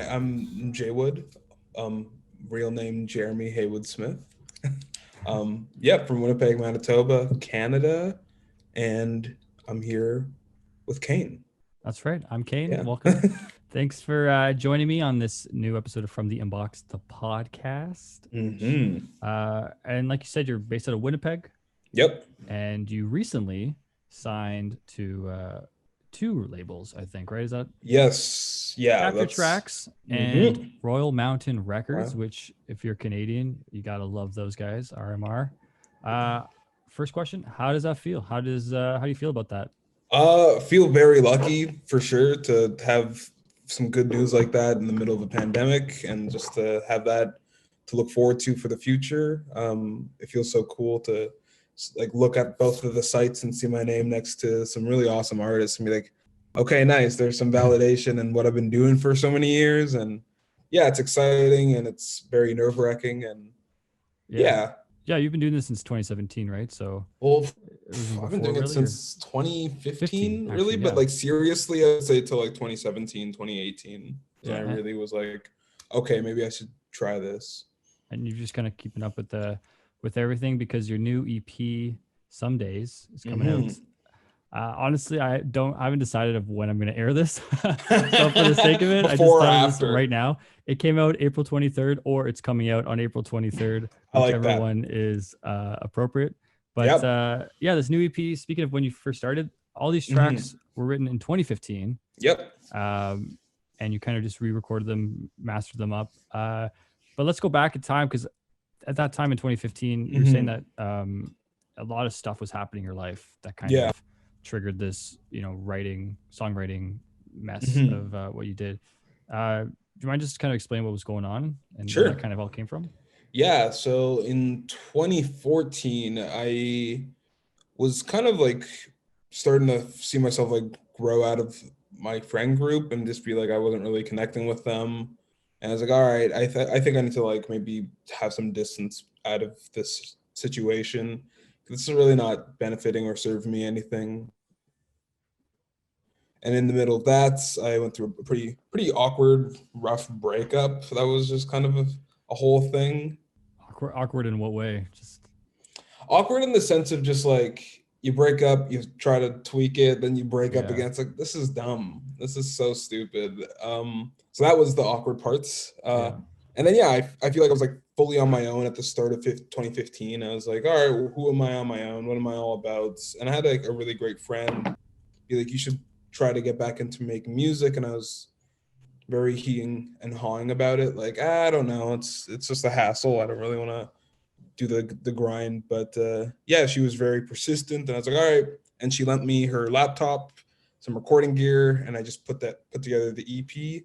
I'm JayWood, real name Jeremy Haywood-Smith. Yeah, from Winnipeg, Manitoba, Canada, and I'm here with Kane. That's right. I'm Kane. Yeah. Welcome. Thanks for joining me on this new episode of From the Inbox, the podcast. Mm-hmm. And like you said, you're based out of Winnipeg, Yep. and you recently signed to two labels, I think, right? Is that Yes. Yeah. Chapter That's. Tracks and Mm-hmm. Royal Mountain Records, Wow. which, if you're Canadian, you gotta love those guys, RMR. First question: how does that feel? How do you feel about that? Feel very lucky for sure to have some good news like that in the middle of a pandemic, and just to have that to look forward to for the future. It feels so cool to like look at both of the sites and see my name next to some really awesome artists and be like, okay, nice. There's some validation in what I've been doing for so many years, and yeah, it's exciting and it's very nerve wracking, and Yeah, yeah. yeah, you've been doing this since 2017, right? So Well, it was even I've been before, doing it really, or since 15 2015, really, actually. but Yeah, like seriously, I'd say till like 2017, 2018 is when I yeah, really was like, okay, maybe I should try this. and you're just kind of keeping up with everything because your new EP, Some Days, is coming out. Mm-hmm. Honestly, I haven't decided of when I'm going to air this. So for the sake of it, I just Before or thought of this after. right now. It came out April 23rd, or it's coming out on April 23rd, I like whichever that. one is appropriate. But Yep. yeah, this new EP, speaking of when you first started, all these Mm-hmm. tracks were written in 2015. Yep. Um, and you kind of just re-recorded them, mastered them up. But let's go back in time, because at that time in 2015, you're saying Mm-hmm. that a lot of stuff was happening in your life that kind Yeah. of triggered this, songwriting mess Mm-hmm. of what you did. Do you mind just kind of explain what was going on and where that Sure. kind of all came from? Yeah. So in 2014, I was kind of like starting to see myself like grow out of my friend group and just be like I wasn't really connecting with them. And I was like, all right, I think I need to like maybe have some distance out of this situation. This is really not benefiting or serving me anything. And in the middle of that, I went through a pretty awkward, rough breakup. That was just kind of a whole thing. Awkward in what way? Just Awkward in the sense of just like you break up, you try to tweak it, then you break up yeah, again. It's like this is dumb. This is so stupid. So that was the awkward parts. yeah. And then yeah, I feel like I was like fully on my own at the start of 2015. I was like, all right, well, who am I on my own? What am I all about? And I had like a really great friend be like, you should try to get back into making music. And I was very heeing and hawing about it. Like, I don't know, it's just a hassle. I don't really want to do the grind. But yeah, she was very persistent, and I was like, all right. And she lent me her laptop, some recording gear, and I just put together the EP.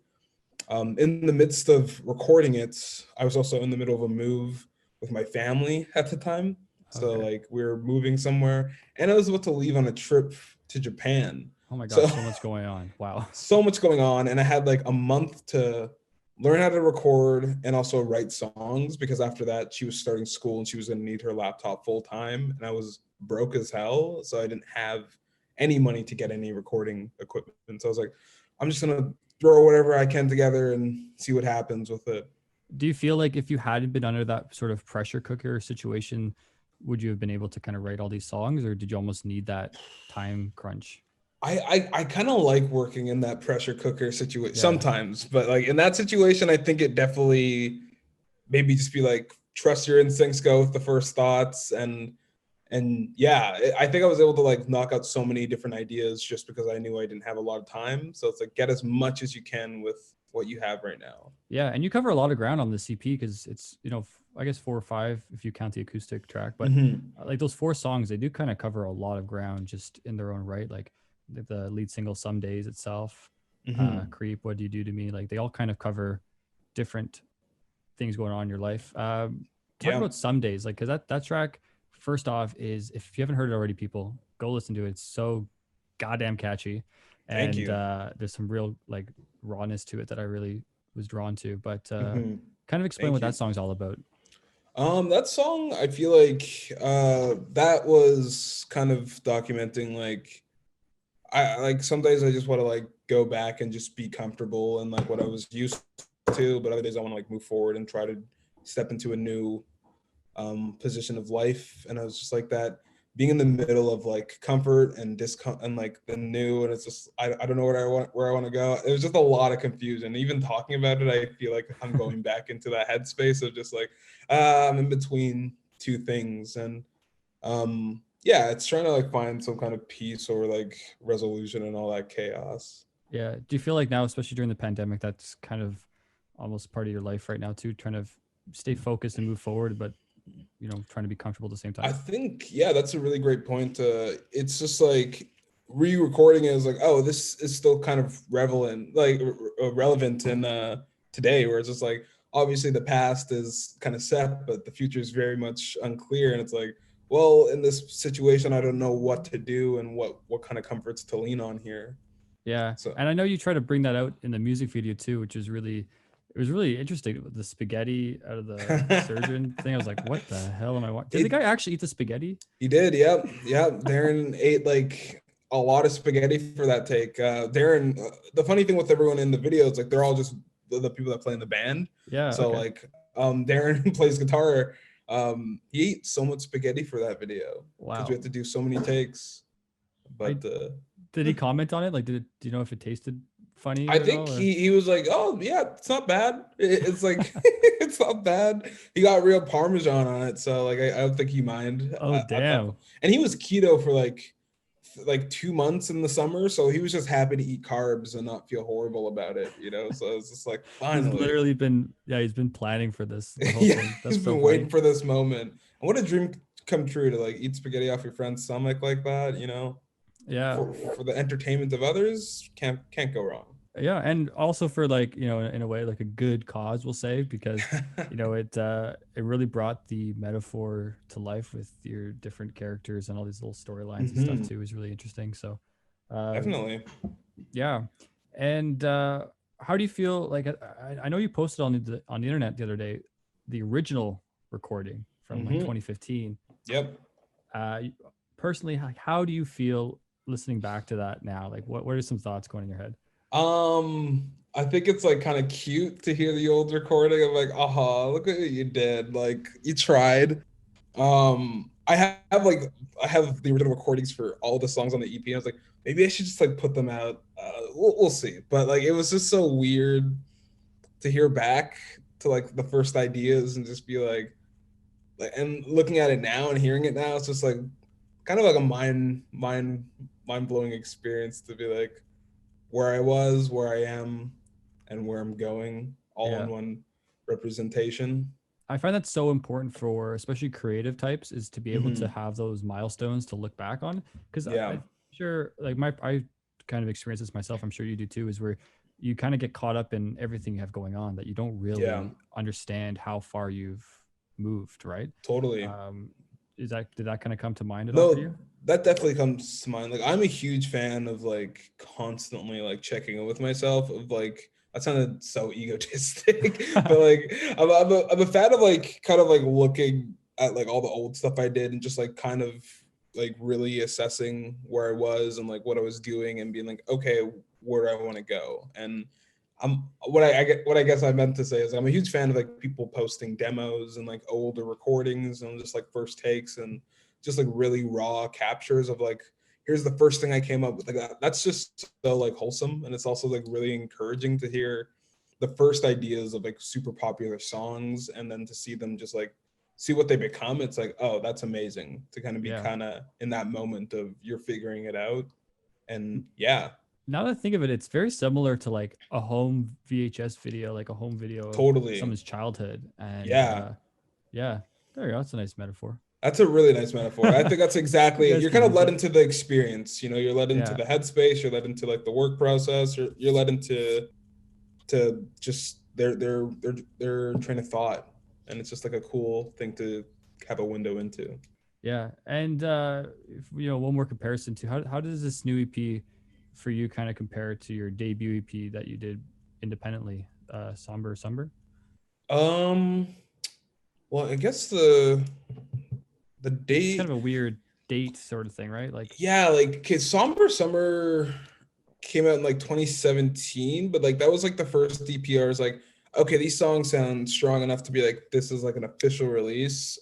In the midst of recording it, I was also in the middle of a move with my family at the time. So Okay. like we were moving somewhere, and I was about to leave on a trip to Japan. Oh my So gosh, so much going on. Wow. so much going on, and I had like a month to learn how to record and also write songs, because after that she was starting school and she was going to need her laptop full time, and I was broke as hell, so I didn't have any money to get any recording equipment. So I was like, I'm just going to throw whatever I can together and see what happens with it. Do you feel like if you hadn't been under that sort of pressure cooker situation, would you have been able to kind of write all these songs, or did you almost need that time crunch? I kind of like working in that pressure cooker situation Yeah. sometimes, but like in that situation, I think it definitely maybe just be like trust your instincts, go with the first thoughts, and yeah, I think I was able to like knock out so many different ideas just because I knew I didn't have a lot of time. So it's like get as much as you can with what you have right now. Yeah, and you cover a lot of ground on the CP because it's, I guess 4 or 5 if you count the acoustic track, but Mm-hmm. like those 4 songs, they do kind of cover a lot of ground just in their own right. Like the lead single "Some Days" itself, Mm-hmm. "Creep," "What Do You Do to Me," like they all kind of cover different things going on in your life. Talk Yeah. about "Some Days," like because that track, first off, is, if you haven't heard it already, people go listen to it. It's so goddamn catchy, Thank and you. there's some real like rawness to it that I really was drawn to. But Mm-hmm. kind of explain Thank what you. that song's all about. That song, I feel like that was kind of documenting like I like some days I just want to like go back and just be comfortable and like what I was used to, but other days I want to like move forward and try to step into a new position of life. And I was just like that being in the middle of like comfort and discomfort and like the new, and it's just I don't know where I want to go. It was just a lot of confusion. Even talking about it, I feel like I'm going back into that headspace of just like I'm in between two things. And yeah, it's trying to like find some kind of peace or like resolution and all that chaos. Yeah. Do you feel like now, especially during the pandemic, that's kind of almost part of your life right now too, trying to stay focused and move forward, but trying to be comfortable at the same I time? think, yeah, that's a really great point. It's just like re-recording it is like, oh, this is still kind of relevant, like relevant in today, where it's just like obviously the past is kind of set, but the future is very much unclear, and it's like, well, in this situation, I don't know what to do and what kind of comforts to lean on here. Yeah. So And I know you try to bring that out in the music video too, which is really, it was really interesting with the spaghetti out of the surgeon thing. I was like, what the hell am I watching? Did the it guy actually eat the spaghetti? He did, yep, yep. Darren ate like a lot of spaghetti for that take. Darren, the funny thing with everyone in the video is like they're all just the people that play in the band. Yeah. So Okay. like, Darren plays guitar. He ate so much spaghetti for that video because we Wow. had to do so many takes. I But Did he comment on it? Like, do you know if it tasted funny I at think all or? he was like, oh yeah, it's not bad. It's like it's not bad. He got real Parmesan on it, so like I don't think he mind. Oh, I thought, damn. and he was keto for like 2 months in the summer, so he was just happy to eat carbs and not feel horrible about it, you know. So it's just like He's finally, literally been, yeah, he's been planning for this the whole yeah, thing. he's That's so been funny. waiting for this moment. And what a dream come true to like eat spaghetti off your friend's stomach like that, you know, Yeah. for the entertainment of others. Can't go wrong. Yeah, and also for like, in a way like a good cause, we'll say, because it really brought the metaphor to life with your different characters and all these little storylines and stuff Hmm. too is really interesting. So um Definitely. yeah. And how do you feel like, I know you posted on the internet the other day the original recording from like Hmm. 2015. Yep. uh Personally, like, how do you feel listening back to that now? Like, what are some thoughts going in your head? I think it's like kind of cute to hear the old recording of like, aha, look what you did. Like you tried. I have the original recordings for all the songs on the EP. And I was like, maybe I should just like put them out. We'll see. But like, it was just so weird to hear back to like the first ideas and just be like, and looking at it now and hearing it now, it's just like kind of like a mind blowing experience to be like where I was, where I am, and where I'm going, all in Yeah. one representation. I find that so important for especially creative types, is to be able to Hmm. have those milestones to look back on. Because Yeah, I'm sure, like, I kind of experience this myself. I'm sure you do too. Is where you kind of get caught up in everything you have going on that you don't yeah, really understand how far you've moved. Right? totally. Um, did that kind of come to mind at all for No, you? that definitely comes to mind. Like, I'm a huge fan of like constantly like checking in with myself. Of like, that sounded so egotistic, but like, I'm a fan of like kind of like looking at like all the old stuff I did and just like kind of like really assessing where I was and like what I was doing and being like, okay, where do I want to go? And what I guess I meant to say is I'm a huge fan of like people posting demos and like older recordings and just like first takes and just like really raw captures of like, here's the first thing I came up with. Like that's just so like wholesome, and it's also like really encouraging to hear the first ideas of like super popular songs and then to see them just like see what they become. It's like, oh, that's amazing to kind of be Yeah. kind of in that moment of you're figuring it out. And yeah, Now that I think of it, it's very similar to like a home VHS video, like a home video of totally. someone's childhood. And Yeah, yeah, there you go. That's a nice metaphor. that's a really nice metaphor. I think that's You exactly, guys you're can kind of use led it. into the experience, you know, you're led into Yeah. the headspace, you're led into like the work process, you're led into to just their train of thought. And it's just like a cool thing to have a window into. Yeah. And if, one more comparison to how does this new EP for you kind of compare to your debut EP that you did independently, Somber? Um, well, I guess the It's date, kind of a weird. date sort of thing, right? Like, yeah, like Somber Summer came out in like 2017, but like that was like the first DPRs like, okay, these songs sound strong enough to be like this is like an official release.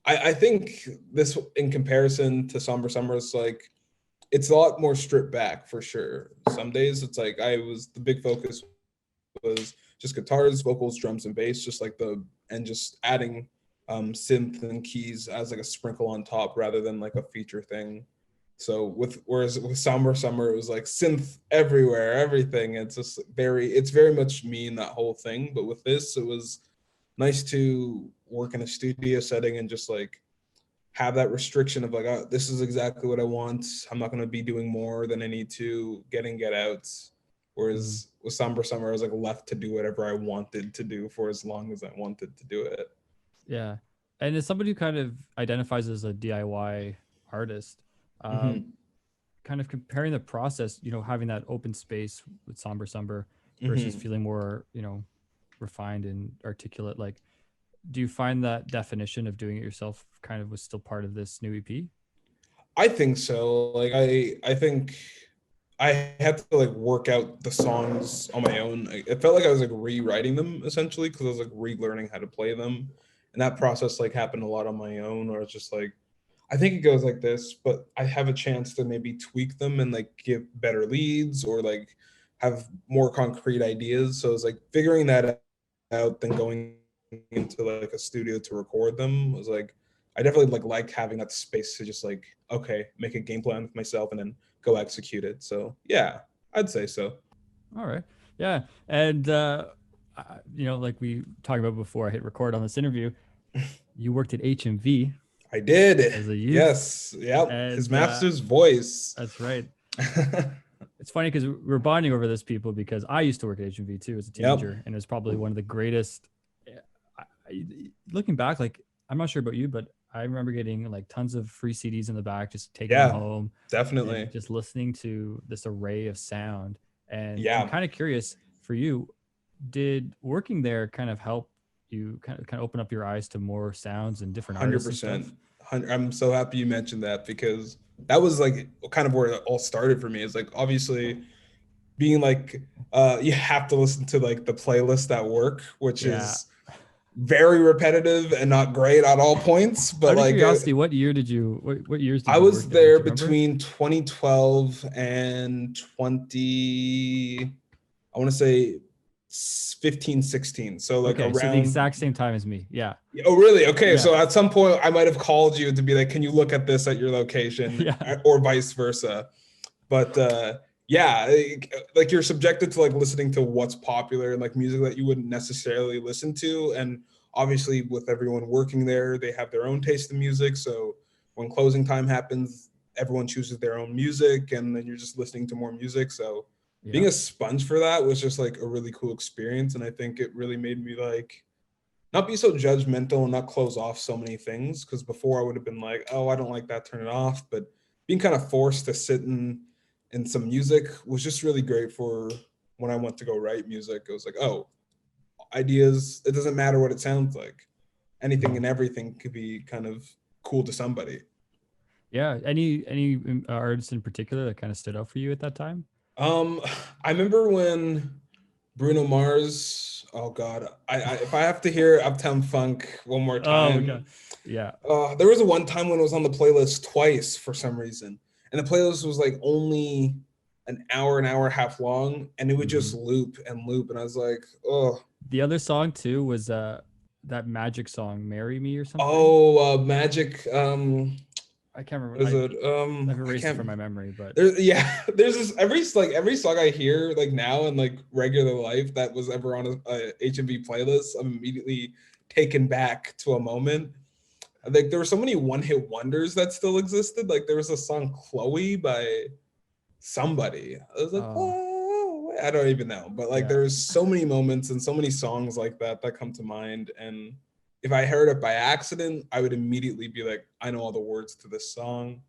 I think this in comparison to Somber Summer is like it's a lot more stripped back for sure. Some days it's like the big focus was just guitars, vocals, drums, and bass, just like and just adding synth and keys as like a sprinkle on top rather than like a feature thing. So whereas with Somber Summer, it was like synth everywhere, everything. It's very much me in that whole thing. But with this, it was nice to work in a studio setting and just like have that restriction of like, oh, this is exactly what I want. I'm not going to be doing more than I need to get out. Whereas with Somber Summer, I was like left to do whatever I wanted to do for as long as I wanted to do it. yeah. And as somebody who kind of identifies as a DIY artist, Mm-hmm. kind of comparing the process, having that open space with Somber Summer versus Mm-hmm. feeling more, refined and articulate, like, do you find that definition of doing it yourself kind of was still part of this new EP? I think so. Like I think I had to like work out the songs on my own. It felt like I was like rewriting them essentially because I was like relearning how to play them, and that process like happened a lot on my own. Or it's just like I think it goes like this, but I have a chance to maybe tweak them and like give better leads or like have more concrete ideas. So it's like figuring that out, then going into like a studio to record them was like I definitely like having that space to just like okay, make a game plan with myself and then go execute it. So yeah, I'd say so. All right. Yeah. And, like we talked about before I hit record on this interview, you worked at HMV I did. as a youth. Yes. Yep. His And master's voice. that's right. It's funny because we're bonding over this, people, because I used to work at HMV too as a teenager. Yep. And it was probably one of the greatest. Looking back, like, I'm not sure about you, but I remember getting like tons of free CDs in the back, just taking them Yeah, home definitely. and just listening to this array of sound. And I'm Yeah. kind of curious for you, did working there kind of help you kind of open up your eyes to more sounds and different artists and stuff? 100%. I'm so happy you mentioned that because that was like kind of where it all started for me. It's like obviously being like you have to listen to like the playlist at work, which Yeah. is very repetitive and not great at all points. But Out of like curiosity, what years did you I work was there? Do there you remember? between 2012 and 20, I want to say 15, 16. So like Okay, so the around. exact same time as me. Yeah. Oh, really? Okay. Yeah. So at some point, I might have called you to be like, can you look at this at your location Yeah. or vice versa? But yeah, like you're subjected to like listening to what's popular and like music that you wouldn't necessarily listen to. And obviously, with everyone working there, they have their own taste in music. So when closing time happens, everyone chooses their own music and then you're just listening to more music. So being Yeah. a sponge for that was just like a really cool experience. And I think it really made me like, not be so judgmental and not close off so many things because before I would have been like, oh, I don't like that, turn it off. But being kind of forced to sit in some music was just really great for when I went to go write music. It was like, oh, ideas, it doesn't matter what it sounds like. Anything and everything could be kind of cool to somebody. Yeah. Any artists in particular that kind of stood out for you at that time? Um, I remember when Bruno Mars. Oh God, if I have to hear Uptown Funk one more Oh my god. time, Yeah. there was a one time when it was on the playlist twice for some reason, and the playlist was like only an hour and a half long, and it would just loop and loop, and I was like, oh, The other song too was that Magic song, "Marry Me" or something. oh, Magic. I can't remember. Is it? I've I erased it from can't. my memory, but There's yeah. There's this every song I hear like now in like regular life that was ever on a HMV playlist, I'm immediately taken back to a moment. Like there were so many one hit wonders that still existed. Like there was a song "Chloe" by somebody. I was like, oh whoa, I don't even know. But like yeah, there's so many moments and so many songs like that that come to mind. And if I heard it by accident, I would immediately be like, I know all the words to this song.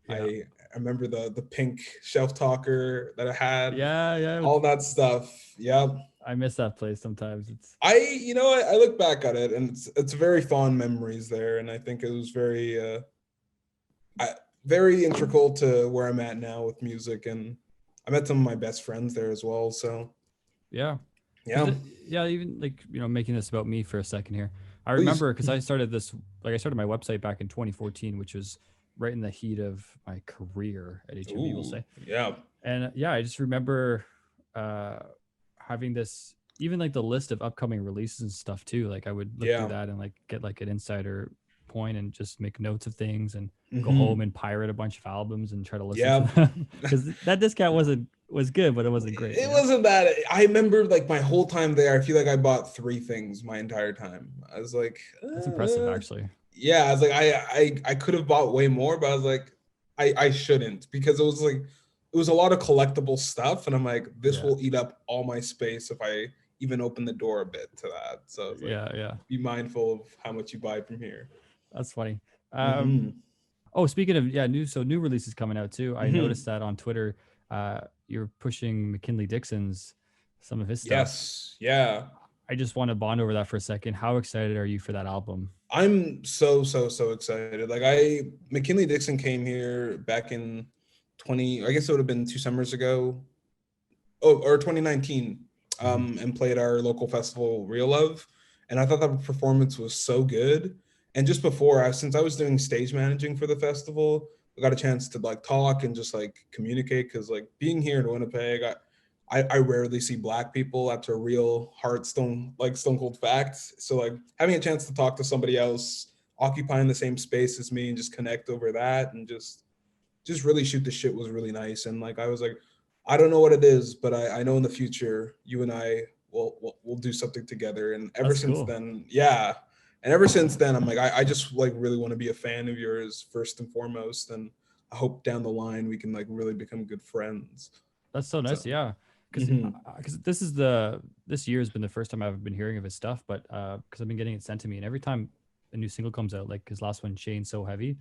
yeah, I remember the pink shelf talker that I had, yeah, yeah. all that stuff. Yep. I miss that place sometimes. It's I look back at it and it's very fond memories there. And I think it was very, very integral to where I'm at now with music, and I met some of my best friends there as well. So Yeah. yeah, Yeah, even like, making this about me for a second here. I please. remember because I started this, like I started my website back in 2014, which was right in the heat of my career at HMV, we'll Ooh, say. yeah, And yeah, I just remember uh, having this, even like the list of upcoming releases and stuff too. Like I would look through yeah. that and like get like an insider point and just make notes of things and go home Hmm. and pirate a bunch of albums and try to listen to Yeah. them because that discount was good, but it wasn't great. It wasn't that. I remember like my whole time there, I feel like I bought 3 things my entire time. I was like, That's impressive, actually. yeah, I was like, I could have bought way more, but I was like, I shouldn't, because it was a lot of collectible stuff, and I'm like, this Yeah, will eat up all my space if I even open the door a bit to that. So it's like, yeah. be mindful of how much you buy from here. That's funny. Hmm. Oh, speaking of new releases coming out too. I Hmm. noticed that on Twitter, you're pushing McKinley Dixon's some of his stuff. Yes, yeah. I just want to bond over that for a second. How excited are you for that album? I'm so excited. Like McKinley Dixon came here back in 20, I guess it would have been 2 summers ago. Oh, or 2019, Mhm. and played our local festival, Real Love. And I thought that performance was so good. And just before, since I was doing stage managing for the festival, I got a chance to like talk and just like communicate, because like being here in Winnipeg, I rarely see Black people. That's a real stone cold fact. So like having a chance to talk to somebody else occupying the same space as me and just connect over that and just really shoot the shit was really nice. And like I was like, I don't know what it is, but I know in the future you and I will do something together. And ever That's since cool. then, yeah. And ever since then, I'm like, I just like really want to be a fan of yours first and foremost. And I hope down the line we can like really become good friends. That's so So nice. Yeah, because mhm. this year has been the first time I've been hearing of his stuff, but because I've been getting it sent to me, and every time a new single comes out, like his last one, Shane So Heavy,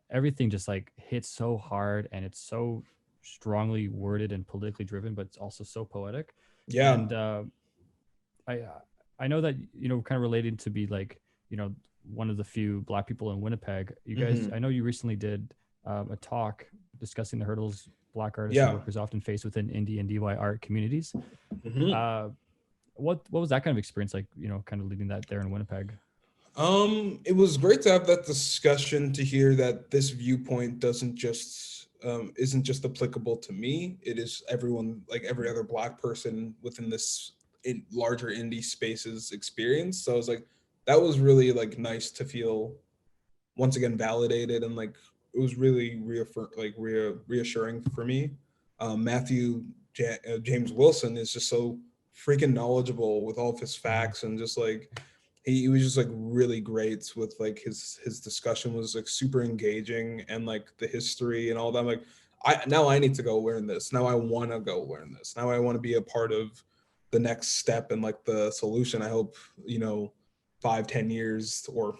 everything just like hits so hard and it's so strongly worded and politically driven, but it's also so poetic. Yeah. And I I know that kind of related to be like one of the few Black people in Winnipeg. You guys, Hmm. I know you recently did a talk discussing the hurdles Black artists and Yeah. workers often face within indie and DIY art communities. Hmm. Uh, what was that kind of experience like? Kind of leading that there in Winnipeg. It was great to have that discussion, to hear that this viewpoint doesn't just isn't just applicable to me. It is everyone, like every other Black person within this larger indie spaces experience. So I was like, that was really like nice to feel once again validated, and like it was really reassuring for me. James Wilson is just so freaking knowledgeable with all of his Mhm. facts, and just like he was just like really great with like his discussion was like super engaging, and like the history and all that. I'm like, I need to go learn this. Now I want to go learn this. Now I want to be a part of the next step and like the solution. I hope 5-10 years, or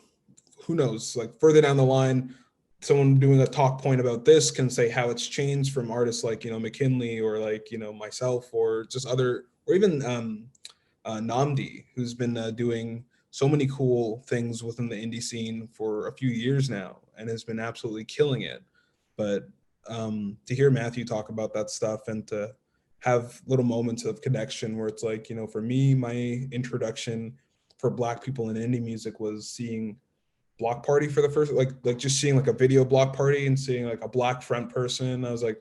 who knows, like further down the line, someone doing a talk point about this can say how it's changed from artists like McKinley, or like myself, or just other, or even Namdi, who's been doing so many cool things within the indie scene for a few years now and has been absolutely killing it. But to hear Matthew talk about that stuff, and to have little moments of connection where it's like, for me, my introduction for Black people in indie music was seeing Block Party for the first, like just seeing like a video Block Party and seeing like a Black front person. I was like,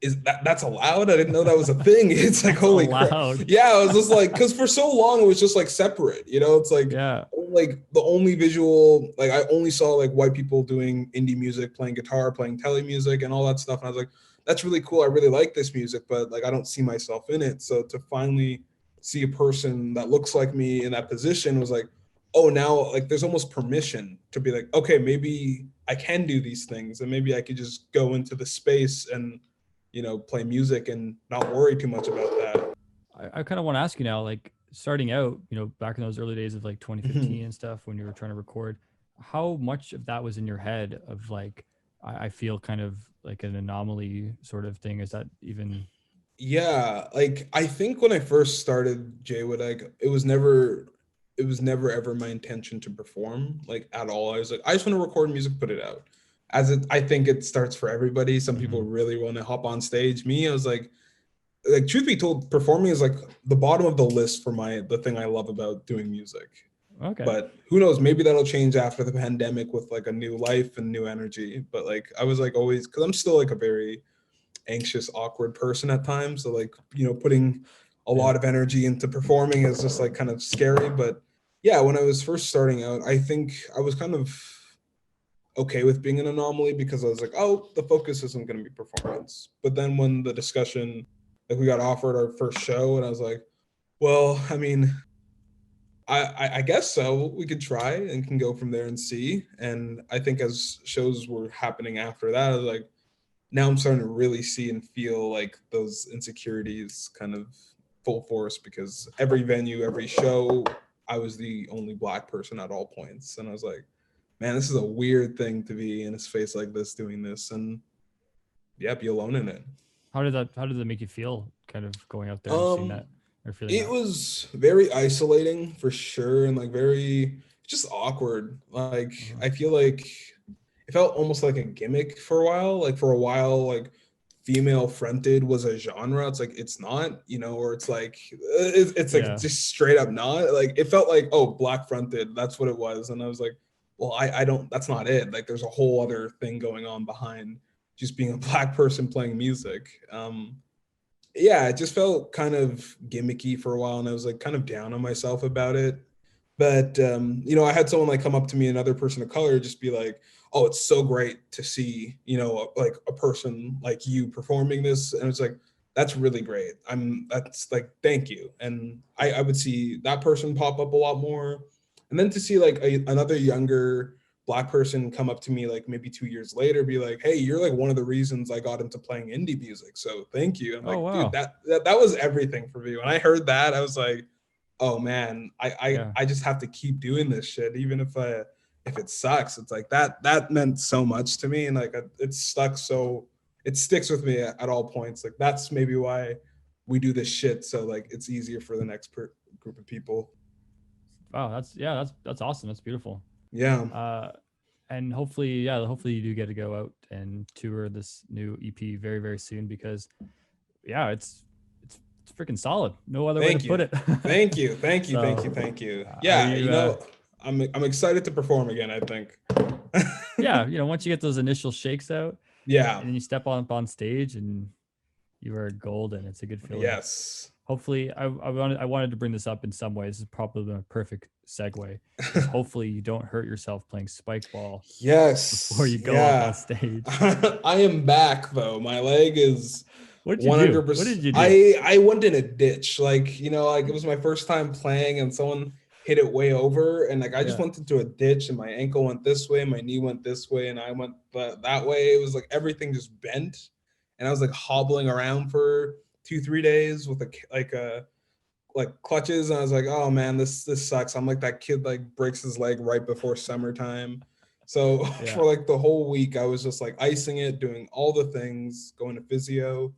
is that's allowed? I didn't know that was a thing. It's like, That's holy crap. allowed. Yeah, I was just like, because for so long it was just like separate, it's Yeah. like the only visual, like I only saw like white people doing indie music, playing guitar, playing tele music and all that stuff. And I was like, that's really cool, I really like this music, but like I don't see myself in it. So to finally see a person that looks like me in that position was like, oh, now like there's almost permission to be like, okay, maybe I can do these things, and maybe I could just go into the space and play music and not worry too much about that. I kind of want to ask you now, like starting out, back in those early days of like 2015 Mhm. and stuff when you were trying to record, how much of that was in your head of like, I feel kind of like an anomaly sort of thing? Is that even? Yeah, like I think when I first started JayWood, like it was never ever my intention to perform like at all. I was like, I just want to record music, put it out. I think it starts for everybody. Some people Mm-hmm. really want to hop on stage. Me, I was like truth be told, performing is like the bottom of the list for the thing I love about doing music. Okay. But who knows, maybe that'll change after the pandemic with like a new life and new energy. But like I was like always, because I'm still like a very anxious, awkward person at times. So like, putting a Yeah. lot of energy into performing is just like kind of scary. But yeah, when I was first starting out, I think I was kind of okay with being an anomaly because I was like, oh, the focus isn't going to be performance. But then when the discussion, like we got offered our first show, and I was like, well, I mean, I guess so. We could try and can go from there and see. And I think as shows were happening after that, I was like, now I'm starting to really see and feel like those insecurities kind of full force because every venue, every show, I was the only Black person at all points. And I was like, man, this is a weird thing to be in a space like this doing this and yeah, be alone in it. How did that make you feel kind of going out there and seeing Um, that or feeling it that? was very isolating for sure and like very just awkward. Like Uh-huh. I feel like it felt almost like a gimmick for a while. Like for a while, like female fronted was a genre. It's like it's not, or it's like it's like Yeah. just straight up not. Like it felt like, oh, Black fronted, that's what it was. And I was like, well, I don't, that's not it. Like there's a whole other thing going on behind just being a Black person playing music. Yeah, it just felt kind of gimmicky for a while, and I was like kind of down on myself about it. But I had someone like come up to me, another person of color, just be like, "Oh, it's so great to see, like a person like you performing this," and it's like, "That's really great. That's like, thank you." And I would see that person pop up a lot more, and then to see like another younger Black person come up to me like maybe 2 years later, be like, "Hey, you're like one of the reasons I got into playing indie music, so thank you." I'm Oh like, dude, wow. that was everything for me. When I heard that, I was like, oh man, Yeah. I just have to keep doing this shit, even if it sucks. It's like that meant so much to me, and like it's stuck. So it sticks with me at all points. Like that's maybe why we do this shit. So like it's easier for the next group of people. Wow, that's awesome. That's beautiful. Yeah, Uh and hopefully you do get to go out and tour this new EP very, very soon because yeah, it's freaking solid. No other way to thank put you, it. thank you, thank you, thank you, So, thank you. are Yeah, you I'm excited to perform again. I think. yeah, once you get those initial shakes out Yeah. and then you step on stage and you are golden. It's a good feeling. Yes. Hopefully, I wanted to bring this up in some ways. This is probably the perfect segue. Is hopefully you don't hurt yourself playing spike ball before Yes. you go up on Yeah. stage. I am back though. My leg is What did you do? What 100%. did you do? I went in a ditch. Like, like it was my first time playing and someone hit it way over and like I just Yeah. went into a ditch and my ankle went this way, my knee went this way and I went that way. It was like everything just bent and I was like hobbling around for 2 3 days with a like clutches and I was like, oh man, this sucks. I'm like that kid like breaks his leg right before summertime. So Yeah. for like the whole week I was just like icing it, doing all the things, going to physio,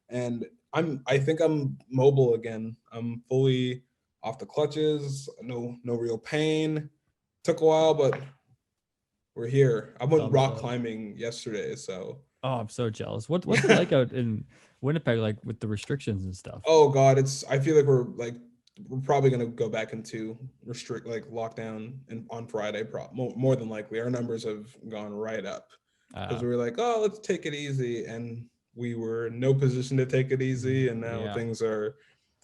and I think I'm mobile again. I'm fully off the clutches, no real pain. Took a while, but we're here. I went Thumbs rock up. climbing yesterday, so Oh, I'm so jealous. What's it like out in Winnipeg, like with the restrictions and stuff? oh god, I feel like we're probably gonna go back into restrict like lockdown and on Friday. More than likely, our numbers have gone right up because Uh, we were like, oh, let's take it easy, and we were in no position to take it easy, and now yeah. things are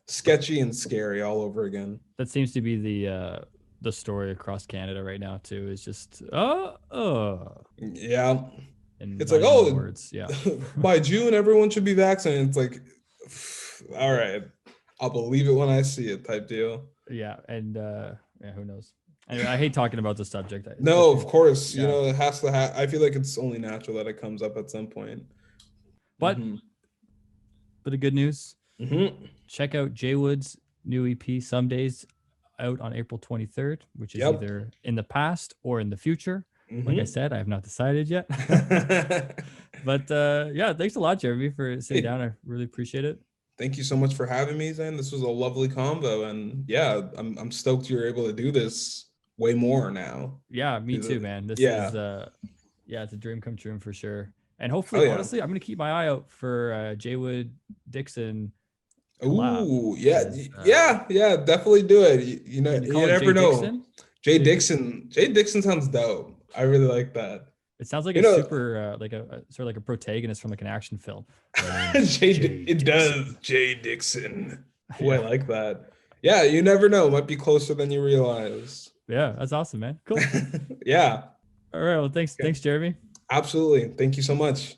sketchy and scary all over again. That seems to be the story across Canada right now too. Is just Yeah, and it's not like, even oh, words. Yeah. by June everyone should be vaccinated. It's like, all right, I'll believe it when I see it, type deal. Yeah, and yeah, who knows? Anyway, I hate talking about the subject, No, especially of course. yeah. It has to I feel like it's only natural that it comes up at some point. But Mm-hmm. the good news, Mm-hmm. check out JayWood's new EP Some Days out on April 23rd, which is Yep. either in the past or in the future. Like I Mm-hmm. said, I have not decided yet. But yeah, thanks a lot, Jeremy, for sitting Hey, down. I really appreciate it. thank you so much for having me, Zen. This was a lovely combo, and yeah, I'm stoked you're able to do this way more now. Yeah, me too, man. This is Yeah. Yeah, it's a dream come true for sure. And Oh hopefully, yeah. honestly, I'm gonna keep my eye out for JayWood Dixon collab. Ooh, yeah, 'Cause, yeah, definitely do it. You know, can you you call it never Jay know. Dixon? Jay Jay Dixon. Dixon, Jay Dixon sounds dope. I really like that. It sounds like You a know, super like a sort of like a protagonist from like an action film. My name is Jay It does. Dixon. Jay Dixon. Oh, I Yeah, like that. Yeah, you never know. Might be closer than you realize. yeah, that's awesome, man. Cool. Yeah. All right, well, thanks, Okay. Jeremy. Absolutely. Thank you so much.